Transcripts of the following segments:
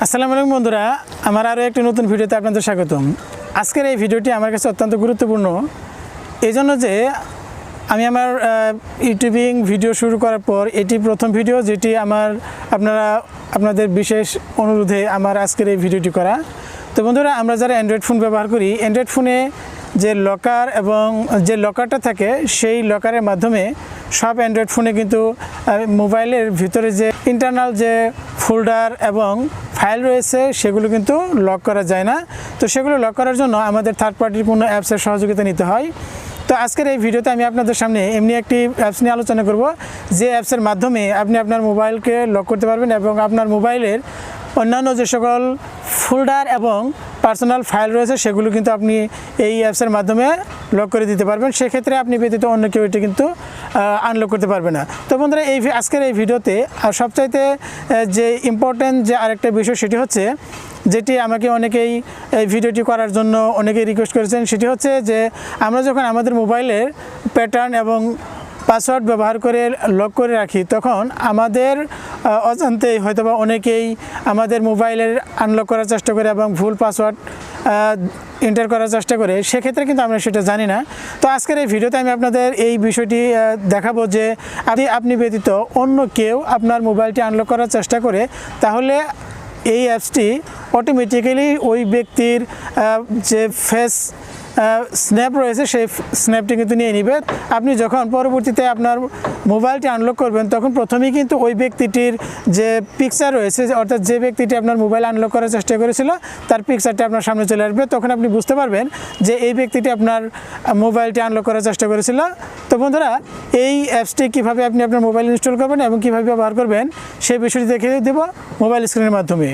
আসসালামু আলাইকুম বন্ধুরা, আমার আরও একটি নতুন ভিডিওতে আপনাদের স্বাগতম। আজকের এই ভিডিওটি আমার কাছে অত্যন্ত গুরুত্বপূর্ণ এই জন্য যে আমি আমার ইউটিউবিং ভিডিও শুরু করার পর এটি প্রথম ভিডিও যেটি আপনাদের বিশেষ অনুরোধে আমার আজকের এই ভিডিওটি করা। তো বন্ধুরা, আমরা যারা অ্যান্ড্রয়েড ফোন ব্যবহার করি, অ্যান্ড্রয়েড ফোনে যে লকার এবং যে লকারটা থাকে সেই লকারের মাধ্যমে সব অ্যান্ড্রয়েড ফোনে কিন্তু মোবাইলের ভিতরে যে ইন্টারনাল যে ফোল্ডার এবং ফাইল রয়েছে সেগুলো কিন্তু লক করা যায় না। তো সেগুলো লক করার জন্য আমাদের থার্ড পার্টির কোনো অ্যাপসের সহযোগিতা নিতে হয়। তো আজকের এই ভিডিওতে আমি আপনাদের সামনে এমনি একটি অ্যাপস নিয়ে আলোচনা করব যে অ্যাপসের মাধ্যমে আপনি আপনার মোবাইলকে লক করতে পারবেন এবং আপনার মোবাইলের অন্যান্য যে সকল ফোল্ডার এবং পার্সোনাল ফাইল রয়েছে সেগুলো কিন্তু আপনি এই অ্যাপসের মাধ্যমে লক করে দিতে পারবেন। সেক্ষেত্রে আপনি ব্যতীত অন্য কেউ এটি কিন্তু আনলক করতে পারবে না। তো বন্ধুরা, আজকের এই ভিডিওতে সবচাইতে যে ইম্পর্ট্যান্ট যে আরেকটা বিষয় সেটি হচ্ছে, যেটি আমাকে অনেকেই এই ভিডিওটি করার জন্য অনেকেই রিকোয়েস্ট করেছেন, সেটি হচ্ছে যে আমরা যখন আমাদের মোবাইলের প্যাটার্ন এবং পাসওয়ার্ড ব্যবহার করে লক করে রাখি তখন আমাদের অজান্তেই হয়তোবা অনেকেই আমাদের মোবাইলের আনলক করার চেষ্টা করে এবং ভুল পাসওয়ার্ড এন্টার করার চেষ্টা করে। সেক্ষেত্রে কিন্তু আমরা সেটা জানি না। তো আজকের এই ভিডিওতে আমি আপনাদের এই বিষয়টি দেখাবো যে আপনি ব্যতীত অন্য কেউ আপনার মোবাইলটি আনলক করার চেষ্টা করে তাহলে এই অ্যাপসটি অটোমেটিক্যালি ওই ব্যক্তির যে ফেস স্ন্যাপ রয়েছে সেই স্ন্যাপটি কিন্তু নিয়ে নেবে। আপনি যখন পরবর্তীতে আপনার মোবাইলটি আনলক করবেন তখন প্রথমেই কিন্তু ওই ব্যক্তিটির যে পিকচার রয়েছে, অর্থাৎ যে ব্যক্তিটি আপনার মোবাইল আনলক করার চেষ্টা করেছিল তার পিকচারটি আপনার সামনে চলে আসবে। তখন আপনি বুঝতে পারবেন যে এই ব্যক্তিটি আপনার মোবাইলটি আনলক করার চেষ্টা করেছিল। তো বন্ধুরা, এই অ্যাপসটি কীভাবে আপনি আপনার মোবাইল ইনস্টল করবেন এবং কীভাবে ব্যবহার করবেন সেই বিষয়টি দেখিয়ে দেব মোবাইল স্ক্রিনের মাধ্যমে।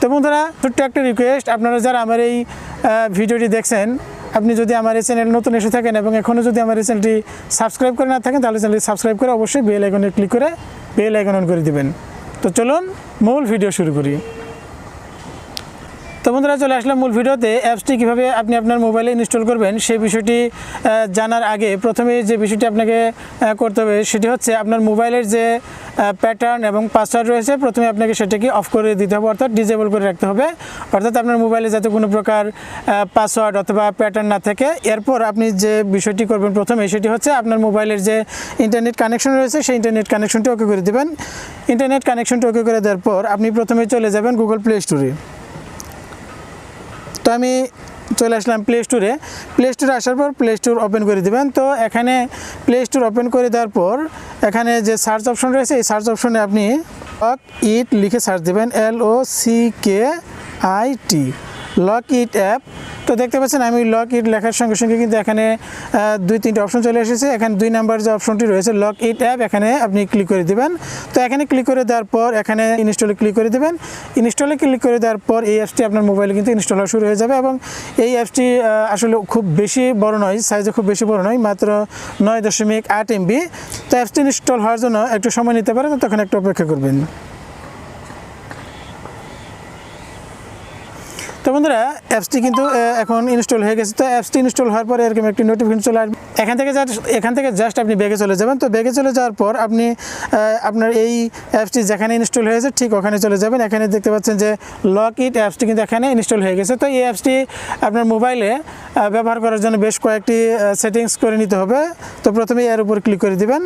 তো বন্ধুরা, ছোট্ট একটা রিকোয়েস্ট, আপনারা যারা আমার এই ভিডিওটি দেখছেন, আপনি যদি আমার এই চ্যানেল নতুন এসে থাকেন এবং এখনও যদি আমার এই চ্যানেলটি সাবস্ক্রাইব করে না থাকেন তাহলে চ্যানেলটি সাবস্ক্রাইব করে অবশ্যই বেল আইকনে ক্লিক করে বেল আইকন অন করে দিবেন। তো চলুন মূল ভিডিও শুরু করি। তো বন্ধুরা, চলে আসলাম মূল ভিডিওতে। অ্যাপসটি কীভাবে আপনি আপনার মোবাইলে ইনস্টল করবেন সেই বিষয়টি জানার আগে প্রথমে যে বিষয়টি আপনাকে করতে হবে সেটি হচ্ছে আপনার মোবাইলের যে প্যাটার্ন এবং পাসওয়ার্ড রয়েছে প্রথমে আপনাকে সেটাকে অফ করে দিতে হবে, অর্থাৎ ডিসেবল করে রাখতে হবে, অর্থাৎ আপনার মোবাইলে যাতে কোনো প্রকার পাসওয়ার্ড অথবা প্যাটার্ন না থাকে। এরপর আপনি যে বিষয়টি করবেন প্রথমে সেটি হচ্ছে আপনার মোবাইলের যে ইন্টারনেট কানেকশন রয়েছে সেই ইন্টারনেট কানেকশনটি ওকে করে দেবেন। ইন্টারনেট কানেকশনটি ওকে করে দেওয়ার পর আপনি প্রথমে চলে যাবেন গুগল প্লে স্টোরে। তো আমি চলে আসলাম প্লে স্টোরে। প্লে স্টোরে আসার পর প্লে স্টোর ওপেন করে দেবেন। তো এখানে প্লে স্টোর ওপেন করে দেওয়ার পর এখানে যে সার্চ অপশন রয়েছে এই সার্চ অপশনে আপনি লকইট লিখে সার্চ দেবেন, LOCKIT, লকইট অ্যাপ। তো দেখতে পাচ্ছেন আমি লকইট লেখার সঙ্গে সঙ্গে কিন্তু এখানে 2-3টে অপশন চলে এসেছে। এখানে 2 নাম্বার যে অপশনটি রয়েছে লকইট অ্যাপ, এখানে আপনি ক্লিক করে দেবেন। তো এখানে ক্লিক করে দেওয়ার পর এখানে ইনস্টলে ক্লিক করে দেবেন। ইনস্টলে ক্লিক করে দেওয়ার পর এই অ্যাপসটি আপনার মোবাইলে কিন্তু ইনস্টল হওয়া শুরু হয়ে যাবে এবং এই অ্যাপসটি আসলে খুব বেশি বড় নয়, সাইজে খুব বেশি বড় নয়, মাত্র 9.8 MB। তো অ্যাপসটি ইনস্টল হওয়ার জন্য একটু সময় নিতে পারে, তো তখন একটু অপেক্ষা করবেন। তো বন্ধুরা, অ্যাপসটি কিন্তু এখন ইনস্টল হয়ে গেছে। তো অ্যাপসটি ইনস্টল হওয়ার পরে এরকম একটি নোটিফিকেশন চলে আসবে। এখান থেকে জাস্ট আপনি ব্যাগে চলে যাবেন। তো ব্যাগে চলে যাওয়ার পর আপনি আপনার এই অ্যাপসটি যেখানে ইনস্টল হয়েছে ঠিক ওখানে চলে যাবেন। এখানে দেখতে পাচ্ছেন যে লকইট অ্যাপসটি কিন্তু এখানে ইনস্টল হয়ে গেছে। তো এই অ্যাপসটি আপনার মোবাইলে ব্যবহার করার জন্য বেশ কয়েকটি সেটিংস করে নিতে হবে। তো প্রথমে এর উপর ক্লিক করে দিবেন।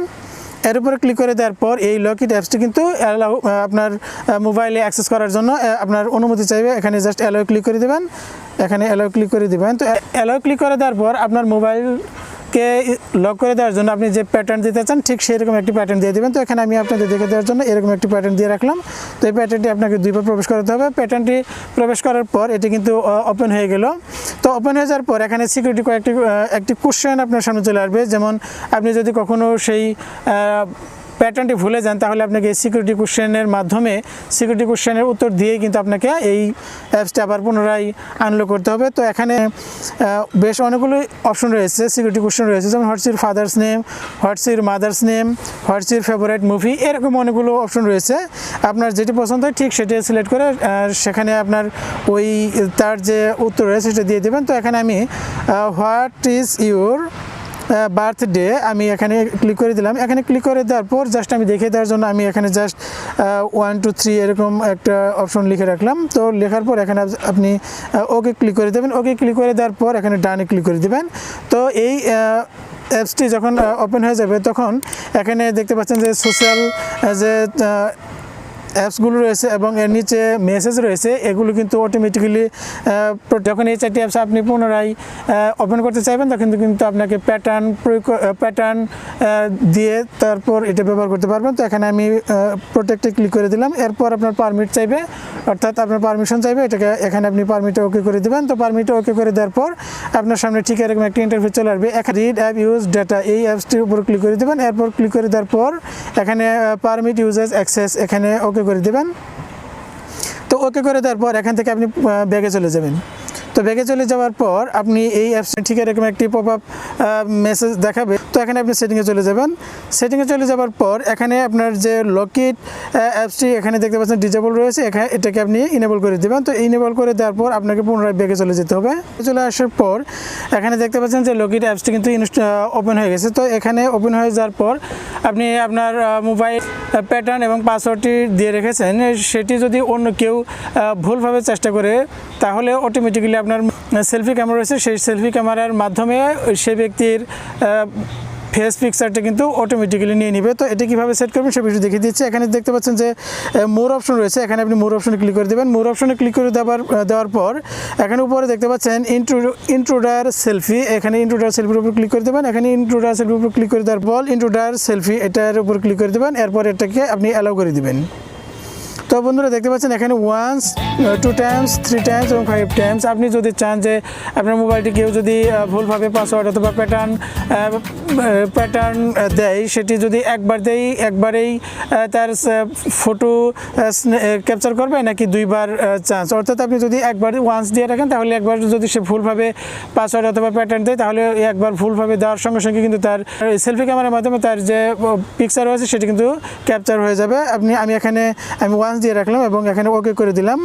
এর উপরে ক্লিক করে দেওয়ার পর এই লকইট অ্যাপসটি কিন্তু আপনার মোবাইলে অ্যাক্সেস করার জন্য আপনার অনুমতি চাইবে। এখানে জাস্ট অ্যালাউ ক্লিক করে দেবেন। এখানে অ্যালাউ ক্লিক করে দেবেন। তো অ্যালাউ ক্লিক করে দেওয়ার পর আপনার মোবাইলকে লক করে দেওয়ার জন্য আপনি যে প্যাটার্ন দিতে চান ঠিক সেরকম একটি প্যাটার্ন দিয়ে দেবেন। তো এখানে আমি আপনাদের দেখে দেওয়ার জন্য এরকম একটি প্যাটার্ন দিয়ে রাখলাম। তো এই প্যাটার্নটি আপনাকে 2বার প্রবেশ করতে হবে। প্যাটার্নটি প্রবেশ করার পর এটি কিন্তু ওপেন হয়ে গেল। তো ওপেন হয়ে যাওয়ার পর এখানে সিকিউরিটি একটি কোশ্চেন আপনার সামনে চলে আসবে। যেমন আপনি যদি কখনও সেই প্যাটার্নটি ভুলে যান তাহলে আপনাকে এই সিকিউরিটি কোশ্চেনের মাধ্যমে সিকিউরিটি কোশ্চেনের উত্তর দিয়েই কিন্তু আপনাকে এই অ্যাপসটি আবার পুনরায় আনলক করতে হবে। তো এখানে বেশ অনেকগুলো অপশন রয়েছে, সিকিউরিটি কোশ্চেন রয়েছে, যেমন what's your father's name, what's your mother's name, what's your favourite movie, এরকম অনেকগুলো অপশন রয়েছে। আপনার যেটি পছন্দ হয় ঠিক সেটি সিলেক্ট করে সেখানে আপনার তার যে উত্তর রয়েছে সেটা দিয়ে দেবেন। তো এখানে আমি হোয়াট ইজ ইউর বার্থডে আমি এখানে ক্লিক করে দিলাম। এখানে ক্লিক করে দেওয়ার পর জাস্ট আমি দেখিয়ে দেওয়ার জন্য আমি এখানে জাস্ট 1 2 3 এরকম একটা অপশন লিখে রাখলাম। তো লেখার পর এখানে আপনি ওকে ক্লিক করে দেবেন। ওকে ক্লিক করে দেওয়ার পর এখানে ডানে ক্লিক করে দেবেন। তো এই অ্যাপসটি যখন ওপেন হয়ে যাবে তখন এখানে দেখতে পাচ্ছেন যে সোশ্যাল যে অ্যাপসগুলো রয়েছে এবং এর নিচে মেসেজ রয়েছে, এগুলো কিন্তু অটোমেটিক্যালি যখন এই 4টি অ্যাপস আপনি পুনরায় ওপেন করতে চাইবেন তখন কিন্তু আপনাকে প্যাটার্ন দিয়ে তারপর এটা ব্যবহার করতে পারবেন। তো এখানে আমি প্রোটেক্টে ক্লিক করে দিলাম। এরপর আপনার পারমিট চাইবে, অর্থাৎ আপনার পারমিশন চাইবে, এটাকে এখানে আপনি পারমিটে ওকে করে দেবেন। তো পারমিটে ওকে করে দেওয়ার পর আপনার সামনে ঠিক এরকম একটা ইন্টারফেস চলে আসবে। রিড অ্যাপ ইউজ ডাটা, এই অ্যাপসটির উপর ক্লিক করে দেবেন। এরপর ক্লিক করে দেওয়ার পর এখানে পারমিট ইউজেস অ্যাক্সেস এখানে ওকে করে দেবেন। তো ওকে করে দেওয়ার পর এখান থেকে আপনি ব্যাগে চলে যাবেন। তো ব্যাগে চলে যাওয়ার পর আপনি এই অ্যাপসে ঠিক এরকম একটি পপ আপ মেসেজ দেখাবে। তো এখানে আপনি সেটিংয়ে চলে যাবেন। সেটিংয়ে চলে যাওয়ার পর এখানে আপনার যে লকিট অ্যাপসটি এখানে দেখতে পাচ্ছেন ডিজেবল রয়েছে, এটাকে আপনি ইনেবল করে দেবেন। তো ইনেবল করে দেওয়ার পর আপনাকে পুনরায় ব্যাগে চলে যেতে হবে। চলে আসার পর এখানে দেখতে পাচ্ছেন যে লকিট অ্যাপসটি কিন্তু ওপেন হয়ে গেছে। তো এখানে ওপেন হয়ে যাওয়ার পর আপনি আপনার মোবাইল প্যাটার্ন এবং পাসওয়ার্ডটি দিয়ে রেখেছেন, সেটি যদি অন্য কেউ ভুলভাবে চেষ্টা করে তাহলে অটোমেটিক্যালি আপনার সেলফি ক্যামেরা রয়েছে, সেই সেলফি ক্যামেরার মাধ্যমে সে ব্যক্তির ফেস পিকচারটা কিন্তু অটোমেটিক্যালি নিয়ে নেবে। তো এটা কীভাবে সেট করবেন সে বিষয়ে দেখিয়ে দিচ্ছি। এখানে দেখতে পাচ্ছেন যে মোর অপশন রয়েছে, এখানে আপনি মোর অপশনে ক্লিক করে দেবেন। মোর অপশনে ক্লিক করে দেওয়ার পর এখানে উপরে দেখতে পাচ্ছেন ইন্ট্রুডার সেলফি, এখানে ইন্ট্রুডার সেলফির উপর ক্লিক করে দেবেন। এখানে ইন্ট্রুডার সেলফির উপর ক্লিক করে দেওয়ার পর ইন্ট্রুডার সেলফি এটার উপর ক্লিক করে দেবেন। এরপর এটাকে আপনি অ্যালাউ করে দেবেন। তো বন্ধুরা দেখতে পাচ্ছেন এখানে 1 2 টাইমস 3 টাইমস এবং 5 টাইমস। আপনি যদি চান যে আপনার মোবাইলটি কেউ যদি ভুলভাবে পাসওয়ার্ড অথবা প্যাটার্ন দেয়, সেটি যদি একবারেই তার ফটো ক্যাপচার করবে নাকি দুইবার চান্স, অর্থাৎ আপনি যদি একবার ওয়ান্স দিয়ে রাখেন তাহলে একবার যদি সে ভুলভাবে পাসওয়ার্ড অথবা প্যাটার্ন দেয় তাহলে একবার ভুলভাবে দেওয়ার সঙ্গে সঙ্গে কিন্তু তার সেলফি ক্যামেরার মাধ্যমে তার যে পিকচার রয়েছে সেটি কিন্তু ক্যাপচার হয়ে যাবে। আমি এখানে ওয়ান্স দিয়ে রাখলাম এবং এখানে ওকে করে দিলাম।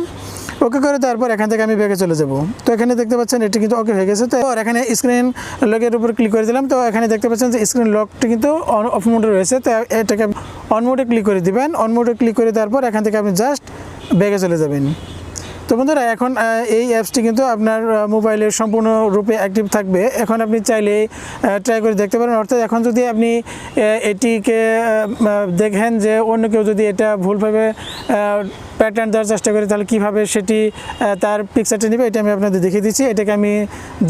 ওকে করে তারপর এখান থেকে আমি ব্যাগে চলে যাব। তো এখানে দেখতে পাচ্ছেন এটি কিন্তু ওকে হয়ে গেছে। তো এখানে স্ক্রিন লকের উপর ক্লিক করে দিলাম। তো এখানে দেখতে পাচ্ছেন যে স্ক্রিন লকটি কিন্তু অফ মোডে রয়েছে, তো এটাকে অন মোডে ক্লিক করে দিবেন। অন মোডে ক্লিক করে তারপর এখান থেকে আপনি জাস্ট ব্যাগে চলে যাবেন। তো বন্ধুরা এখন এই অ্যাপসটি কিন্তু আপনার মোবাইলের সম্পূর্ণরূপে অ্যাক্টিভ থাকবে। এখন আপনি চাইলে ট্রাই করে দেখতে পারেন, অর্থাৎ এখন যদি আপনি এটিকে দেখেন যে অন্য কেউ যদি এটা ভুলভাবে প্যাটার্ন দেওয়ার চেষ্টা করে তাহলে কীভাবে সেটি তার পিকচারটা নেবে এটা আমি আপনাদের দেখিয়ে দিচ্ছি। এটাকে আমি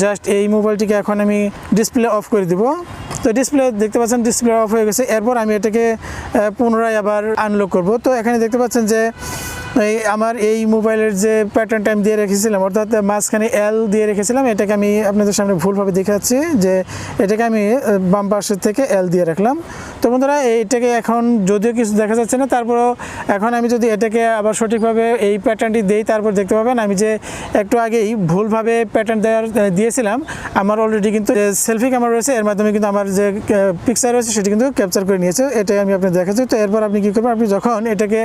জাস্ট এই মোবাইলটিকে এখন আমি ডিসপ্লে অফ করে দিব। তো ডিসপ্লে দেখতে পাচ্ছেন ডিসপ্লে অফ হয়ে গেছে। এরপর আমি এটাকে পুনরায় আবার আনলক করব। তো এখানে দেখতে পাচ্ছেন যে আমার এই মোবাইলের যে প্যাটার্নটা আমি দিয়ে রেখেছিলাম, অর্থাৎ মাঝখানে এল দিয়ে রেখেছিলাম, এটাকে আমি আপনাদের সামনে ভুলভাবে দেখাচ্ছি যে এটাকে আমি বাম পাশের থেকে এল দিয়ে রাখলাম। তো বন্ধুরা এইটাকে এখন যদিও কিছু দেখা যাচ্ছে না, তারপরও এখন আমি যদি এটাকে আবার সঠিকভাবে এই প্যাটার্নটি দেই তারপর দেখতে পাবেন আমি যে একটু আগেই ভুলভাবে প্যাটার্ন দিয়েছিলাম, আমার অলরেডি কিন্তু সেলফি ক্যামেরা রয়েছে, এর মাধ্যমে কিন্তু আমার যে পিকচার রয়েছে সেটি কিন্তু ক্যাপচার করে নিয়েছে। এটাই আমি আপনাদের দেখাচ্ছি। তো এরপর আপনি কী করবেন, আপনি যখন এটাকে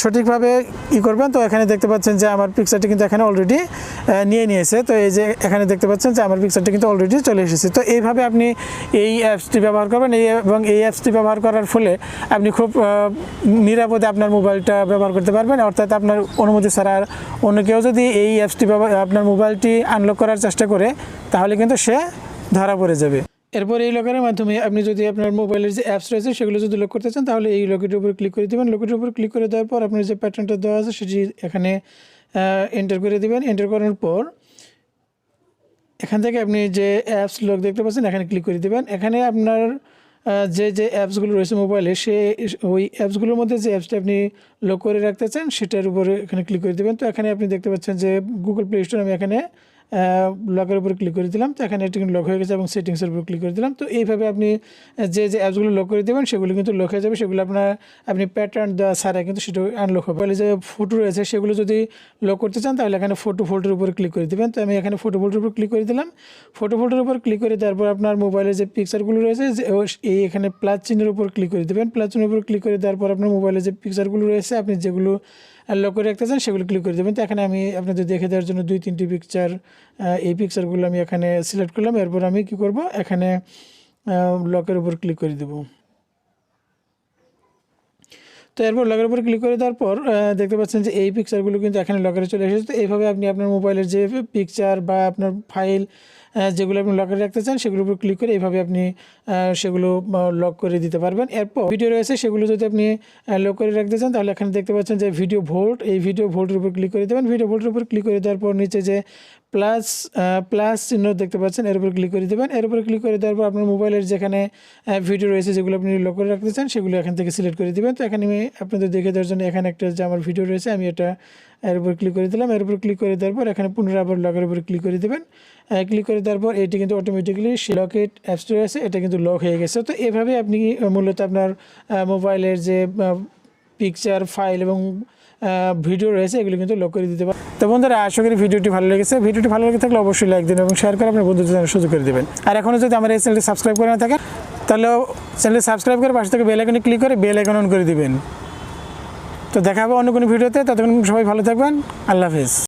সঠিকভাবে করবেন তো এখানে দেখতে পাচ্ছেন যে আমার পিকচারটি কিন্তু এখানে অলরেডি নিয়েছে। তো এই যে এখানে দেখতে পাচ্ছেন যে আমার পিকচারটি কিন্তু অলরেডি চলে এসেছে। তো এইভাবে আপনি এই অ্যাপসটি ব্যবহার করবেন এবং এই অ্যাপসটি ব্যবহার করার ফলে আপনি খুব নিরাপদে আপনার মোবাইলটা ব্যবহার করতে পারবেন, অর্থাৎ আপনার অনুমতি ছাড়া অন্য কেউ যদি এই অ্যাপসটি আপনার মোবাইলটি আনলক করার চেষ্টা করে তাহলে কিন্তু সে ধরা পড়ে যাবে। এরপর এই লকের মাধ্যমে আপনি যদি আপনার মোবাইলের যে অ্যাপস রয়েছে সেগুলো যদি লক করতে চান তাহলে এই লকেটের উপর ক্লিক করে দেবেন। লকেটের উপর ক্লিক করে দেওয়ার পর আপনার যে প্যাটার্নটা দেওয়া আছে সেটি এখানে এন্টার করে দেবেন। এন্টার করার পর এখান থেকে আপনি যে অ্যাপস লক দেখতে পাচ্ছেন এখানে ক্লিক করে দেবেন। এখানে আপনার যে অ্যাপসগুলো রয়েছে মোবাইলে ওই অ্যাপসগুলোর মধ্যে যে অ্যাপসটা আপনি লক করে রাখতে চান সেটার উপরে এখানে ক্লিক করে দেবেন। তো এখানে আপনি দেখতে পাচ্ছেন যে গুগল প্লে স্টোর, আমি এখানে লকের উপর ক্লিক করে দিলাম। তো এখানে এটি কিন্তু লক হয়ে গেছে এবং সেটিংসের উপর ক্লিক করে দিলাম। তো এইভাবে আপনি যে অ্যাপসগুলো লক করে দেবেন সেগুলো কিন্তু লক হয়ে যাবে, সেগুলো আপনি প্যাটার্ন দেওয়া ছাড়া কিন্তু সেটা আনলক হবে। বলে যে ফটো রয়েছে সেগুলো যদি লক করতে চান তাহলে এখানে ফটো ফোল্ডারের উপর ক্লিক করে দেবেন। তো আমি এখানে ফটো ফোল্ডারের উপর ক্লিক করে দিলাম। ফটো ফোল্ডারের উপর ক্লিক করে তারপর আপনার মোবাইলে যে পিকচারগুলো রয়েছে এই এখানে প্লাস চিহ্নের উপর ক্লিক করে দেবেন। প্লাস চিহ্নের উপর ক্লিক করে তারপর আপনার মোবাইলে যে পিকচারগুলো রয়েছে আপনি যেগুলো লক করে রাখতে চান সেগুলো ক্লিক করে দেবেন। তো এখানে আমি আপনাদের দেখে দেওয়ার জন্য 2-3টি পিকচার, এই পিকচারগুলো আমি এখানে সিলেক্ট করলাম। এরপর আমি কী করব, এখানে লকের উপর ক্লিক করে দেব। তো এরপর লকের উপর ক্লিক করে দেওয়ার পর দেখতে পাচ্ছেন যে এই পিকচারগুলো কিন্তু এখানে লকারে চলে এসেছে। তো এইভাবে আপনি আপনার মোবাইলের যে পিকচার বা আপনার ফাইল যেগুলো আপনি লকারে রাখতে চান সেগুলোর উপর ক্লিক করে এইভাবে আপনি সেগুলো লক করে দিতে পারবেন। এরপর ভিডিও রয়েছে সেগুলো যদি আপনি লক করে রাখতে চান তাহলে এখানে দেখতে পাচ্ছেন যে ভিডিও ভোল্ট, এই ভিডিও ভোল্টের উপর ক্লিক করে দেবেন। ভিডিও ভোল্টের উপর ক্লিক করে দেওয়ার পর নিচে যে প্লাস চিহ্ন দেখতে পাচ্ছেন এর উপর ক্লিক করে দেবেন। এর উপর ক্লিক করে দেওয়ার পর আপনার মোবাইলের যেখানে ভিডিও রয়েছে যেগুলো আপনি লক করে রাখতে চান সেগুলো এখান থেকে সিলেক্ট করে দেবেন। তো এখানে আমি আপনাদের দেখে দেওয়ার জন্য এখানে একটা যে আমার ভিডিও রয়েছে আমি এটা এর উপর ক্লিক করে দিলাম। এর উপর ক্লিক করে দেওয়ার পর এখানে পুনরায় আবার লকের উপর ক্লিক করে দেবেন। ক্লিক করে দেওয়ার পর এটি কিন্তু অটোমেটিক্যালি লকেট অ্যাপস রয়েছে এটা কিন্তু লক হয়ে গেছে। তো এভাবে আপনি মূলত আপনার মোবাইলের যে পিকচার ফাইল এবং ভিডিও রয়েছে এগুলো কিন্তু লক করে দিতে পারেন। তো বন্ধুরা আশা করি ভিডিওটি ভালো লেগেছে। ভিডিওটি ভালো লেগে থাকলে অবশ্যই লাইক দিন এবং শেয়ার করে আপনার বন্ধুদের জন্য সুযোগ করে দেবেন। আর এখনও যদি আমার এই চ্যানেলটি সাবস্ক্রাইব করে না থাকেন তাহলে চ্যানেলটি সাবস্ক্রাইব করে পাশে থেকে বেল আইকনে ক্লিক করে বেল আইকন অন করে দিবেন। তো দেখা হবে অন্য কোনো ভিডিওতে, ততক্ষণ সবাই ভালো থাকবেন। আল্লাহ হাফেজ।